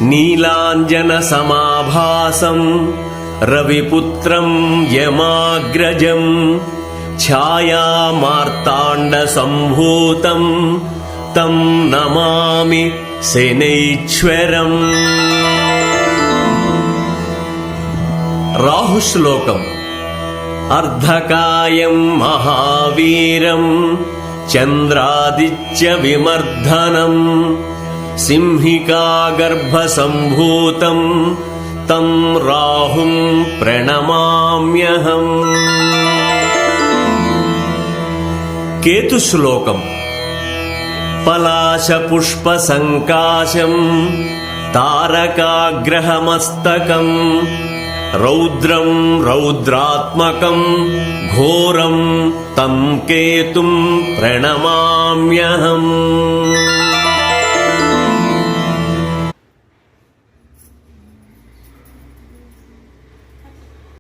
నీలాంజనసమాభాసం రవిపుత్రం యమాగ్రజం ఛాయామార్తాండసంభూతం తం నమామి శనైశ్వరం. రాహుశ్లోకం. అర్ధకాయం మహావీరం చంద్రాదిత్య విమర్ధనం సింహికాగర్భసంభూతం తం రాహుం ప్రణమామ్యహం. కేతుశ్లోకం. పలాశపుష్పసంకాశం తారకాగ్రహమస్తకం రౌద్రం రౌద్రాత్మకం ఘోరం తం కేతుం ప్రణమామ్యహం.